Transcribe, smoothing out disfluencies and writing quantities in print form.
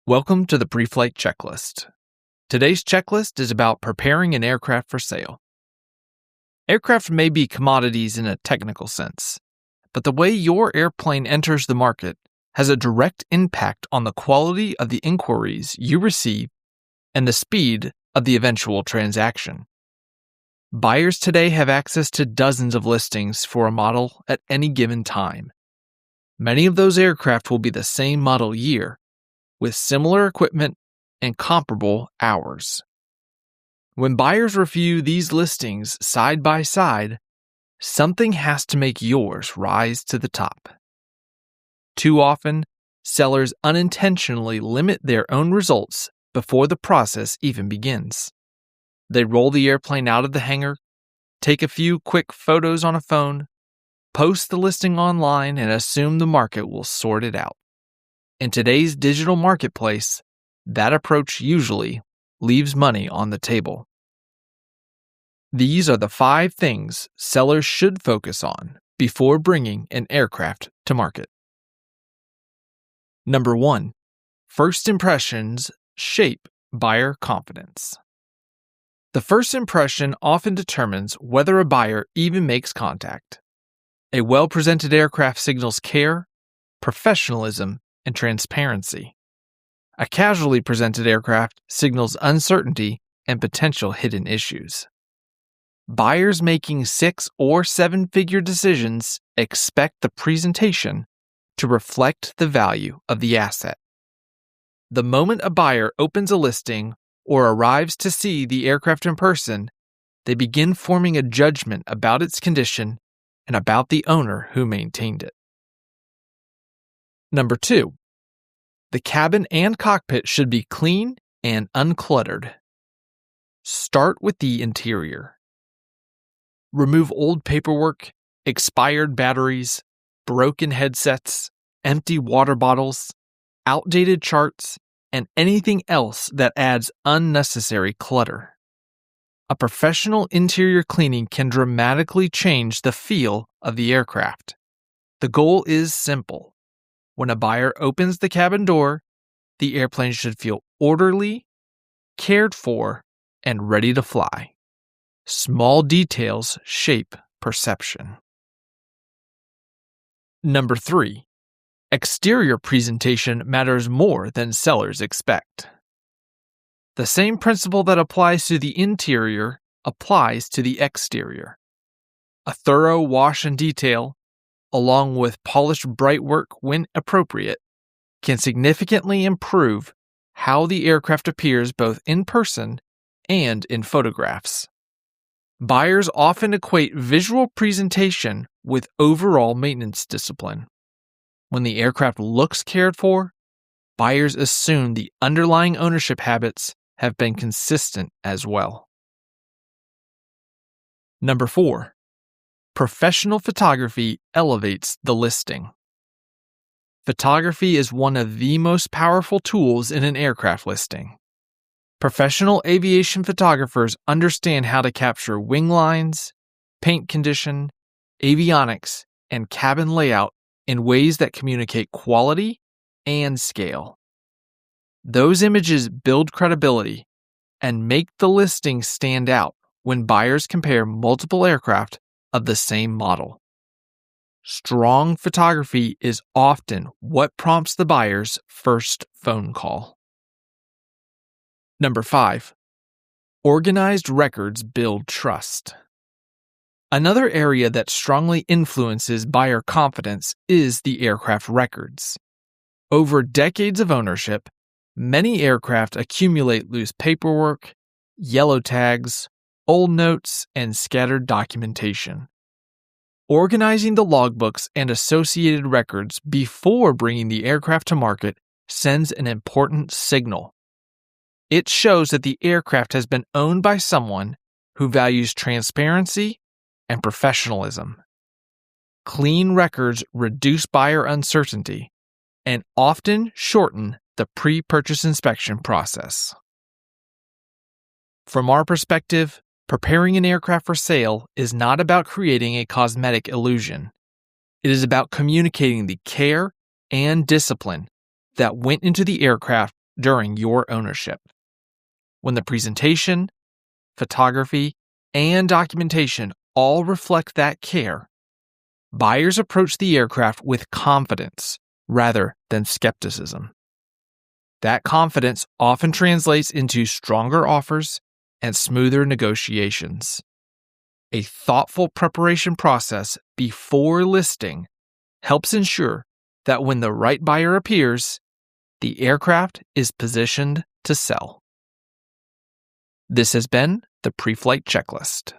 Welcome to the Preflight Checklist. Today's checklist is about preparing an aircraft for sale. Aircraft may be commodities in a technical sense, but the way your airplane enters the market has a direct impact on the quality of the inquiries you receive and the speed of the eventual transaction. Buyers today have access to dozens of listings for a model at any given time. Many of those aircraft will be the same model year, with similar equipment and comparable hours. When buyers review these listings side by side, something has to make yours rise to the top. Too often, sellers unintentionally limit their own results before the process even begins. They roll the airplane out of the hangar, take a few quick photos on a phone, post the listing online, and assume the market will sort it out. In today's digital marketplace, that approach usually leaves money on the table. These are the 5 things sellers should focus on before bringing an aircraft to market. Number 1. First impressions shape buyer confidence. The first impression often determines whether a buyer even makes contact. A well-presented aircraft signals care, professionalism, and transparency. A casually presented aircraft signals uncertainty and potential hidden issues. Buyers making 6- or 7-figure decisions expect the presentation to reflect the value of the asset. The moment a buyer opens a listing or arrives to see the aircraft in person, they begin forming a judgment about its condition and about the owner who maintained it. Number 2. The cabin and cockpit should be clean and uncluttered. Start with the interior. Remove old paperwork, expired batteries, broken headsets, empty water bottles, outdated charts, and anything else that adds unnecessary clutter. A professional interior cleaning can dramatically change the feel of the aircraft. The goal is simple. When a buyer opens the cabin door, the airplane should feel orderly, cared for, and ready to fly. Small details shape perception. Number 3. Exterior presentation matters more than sellers expect. The same principle that applies to the interior applies to the exterior. A thorough wash and detail, along with polished bright work when appropriate, can significantly improve how the aircraft appears both in person and in photographs. Buyers often equate visual presentation with overall maintenance discipline. When the aircraft looks cared for, buyers assume the underlying ownership habits have been consistent as well. Number 4. Professional photography elevates the listing. Photography is one of the most powerful tools in an aircraft listing. Professional aviation photographers understand how to capture wing lines, paint condition, avionics, and cabin layout in ways that communicate quality and scale. Those images build credibility and make the listing stand out when buyers compare multiple aircraft of the same model. Strong photography is often what prompts the buyer's first phone call. Number 5. Organized records build trust. Another area that strongly influences buyer confidence is the aircraft records. Over decades of ownership, many aircraft accumulate loose paperwork, yellow tags, old notes, and scattered documentation. Organizing the logbooks and associated records before bringing the aircraft to market sends an important signal. It shows that the aircraft has been owned by someone who values transparency and professionalism. Clean records reduce buyer uncertainty and often shorten the pre-purchase inspection process. From our perspective, preparing an aircraft for sale is not about creating a cosmetic illusion. It is about communicating the care and discipline that went into the aircraft during your ownership. When the presentation, photography, and documentation all reflect that care, buyers approach the aircraft with confidence rather than skepticism. That confidence often translates into stronger offers and smoother negotiations. A thoughtful preparation process before listing helps ensure that when the right buyer appears, the aircraft is positioned to sell. This has been the Preflight Checklist.